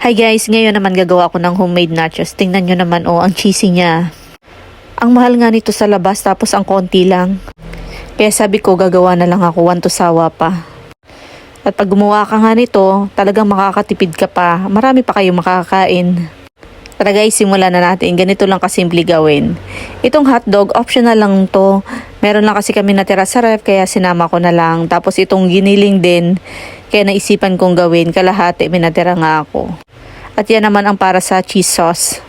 Hi guys, ngayon naman gagawa ako ng homemade nachos. Tingnan nyo naman ang cheesy niya. Ang mahal nga nito sa labas tapos ang konti lang. Kaya sabi ko gagawa na lang ako, want to sawa pa. At pag gumawa ka nga nito, talagang makakatipid ka pa. Marami pa kayong makakain. Tara guys, simulan na natin. Ganito lang kasimple gawin. Itong hotdog, optional lang to. Meron lang kasi kami natira sa ref, kaya sinama ko na lang. Tapos itong giniling din, kaya naisipan kong gawin. Kalahati, may natira nga ako. At yan naman ang para sa cheese sauce.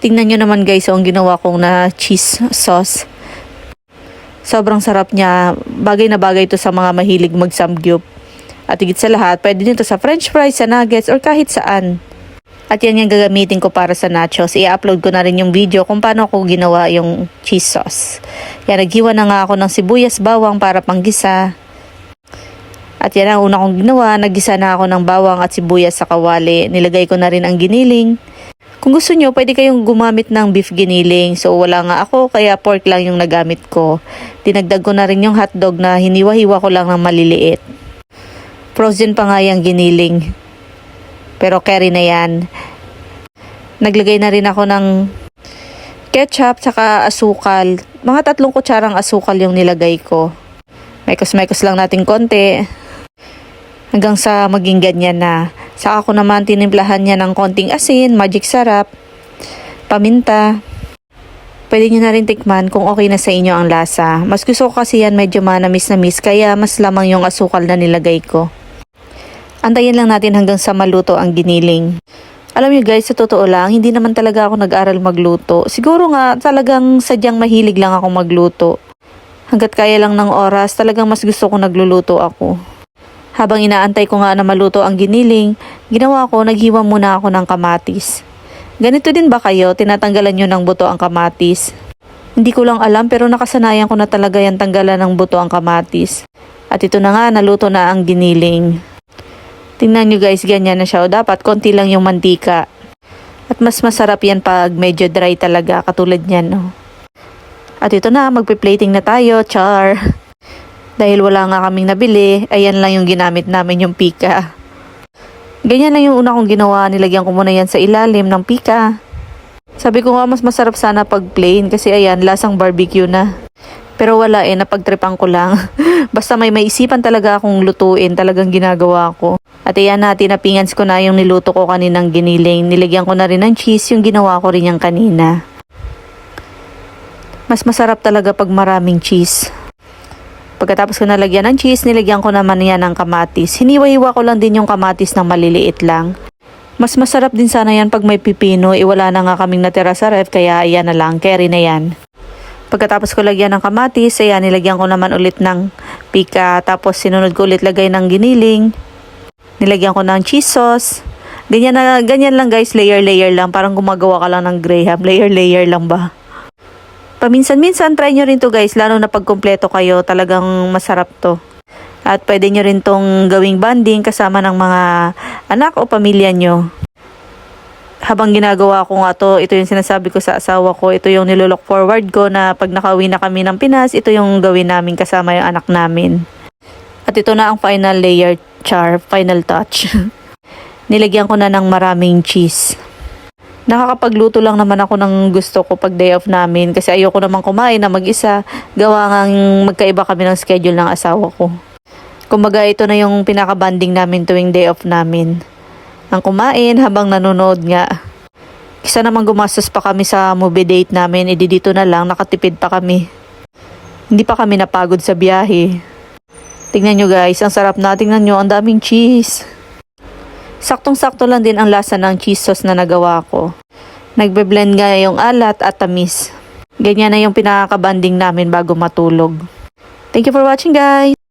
Tingnan nyo naman guys, ang ginawa kong na cheese sauce. Sobrang sarap niya. Bagay na bagay ito sa mga mahilig mag-samgyup. At higit sa lahat, pwede nito sa french fries, sa nuggets, or kahit saan. At yan yung gagamitin ko para sa nachos. I-upload ko na rin yung video kung paano ko ginawa yung cheese sauce. Kaya naghiwa na nga ako ng sibuyas, bawang para panggisa. At yan ang una kong ginawa. Naggisa na ako ng bawang at sibuyas sa kawali. Nilagay ko na rin ang giniling. Kung gusto nyo, pwede kayong gumamit ng beef giniling. So wala nga ako, kaya pork lang yung nagamit ko. Dinagdag ko na rin yung hotdog na hiniwa-hiwa ko lang ng maliliit. Frozen pa nga yung giniling. Pero carry na yan. Naglagay na rin ako ng ketchup saka asukal. Mga 3 kutsarang asukal yung nilagay ko. Maykos-maykos lang natin konti. Hanggang sa maging ganyan na. Saka ko naman tinimplahan niya ng konting asin, magic sarap, paminta. Pwede nyo na rin tikman kung okay na sa inyo ang lasa. Mas gusto ko kasi yan medyo manamis-namis, kaya mas lamang yung asukal na nilagay ko. Antayin lang natin hanggang sa maluto ang giniling. Alam niyo guys, sa totoo lang, hindi naman talaga ako nag-aral magluto. Siguro nga, talagang sadyang mahilig lang ako magluto. Hanggat kaya lang ng oras, talagang mas gusto ko nagluluto ako. Habang inaantay ko nga na maluto ang giniling, ginawa ko, naghiwa muna ako ng kamatis. Ganito din ba kayo, tinatanggalan nyo ng buto ang kamatis? Hindi ko lang alam pero nakasanayan ko na talaga yan tanggalan ng buto ang kamatis. At ito na nga, naluto na ang giniling. Tingnan nyo guys, ganyan na siya. O dapat konti lang yung mantika. At mas masarap yan pag medyo dry talaga, katulad niyan. No? At ito na, magpi-plating na tayo. Char! Dahil wala nga kaming nabili, ayan lang yung ginamit namin yung pika. Ganyan lang yung una kong ginawa. Nilagyan ko muna yan sa ilalim ng pika. Sabi ko nga mas masarap sana pag plain kasi ayan, lasang barbecue na. Pero wala napagtripan ko lang. Basta may maisipan talaga akong lutuin, talagang ginagawa ko. At ayan na, tinapingans ko na yung niluto ko kaninang giniling. Nilagyan ko na rin ng cheese, yung ginawa ko rin yung kanina. Mas masarap talaga pag maraming cheese. Pagkatapos ko nalagyan ng cheese, nilagyan ko naman yan ng kamatis. Hiniwa-hiwa ko lang din yung kamatis ng maliliit lang. Mas masarap din sana yan pag may pipino. Wala na nga kaming natira sa ref, kaya ayan na lang, carry na yan. Pagkatapos ko lagyan ng kamatis, ayan, nilagyan ko naman ulit ng pika. Tapos sinunod ko ulit lagay ng giniling. Nilagyan ko ng cheese sauce. Ganyan lang guys, layer-layer lang. Parang gumagawa ka lang ng graham. Layer-layer lang ba? Paminsan-minsan, try nyo rin to guys. Lalo na pag kumpleto kayo, talagang masarap to. At pwede nyo rin tong gawing banding kasama ng mga anak o pamilya nyo. Habang ginagawa ko nga to, ito yung sinasabi ko sa asawa ko, ito yung nilook forward ko na pag nakauwi na kami ng Pinas, ito yung gawin namin kasama yung anak namin. At ito na ang final layer, char, final touch. Nilagyan ko na ng maraming cheese. Nakakapagluto lang naman ako ng gusto ko pag day off namin kasi ayoko naman kumain na mag-isa. Gawa ngang magkaiba kami ng schedule ng asawa ko. Kumbaga ito na yung pinaka-banding namin tuwing day off namin. Ang kumain habang nanonood nga. Kisa naman gumastos pa kami sa movie date namin, dito na lang, nakatipid pa kami. Hindi pa kami napagod sa biyahe. Tingnan nyo guys, ang sarap na. Tingnan nyo, ang daming cheese. Saktong-sakto lang din ang lasa ng cheese sauce na nagawa ko. Nagbe-blend nga yung alat at tamis. Ganyan na yung pinaka-banding namin bago matulog. Thank you for watching guys!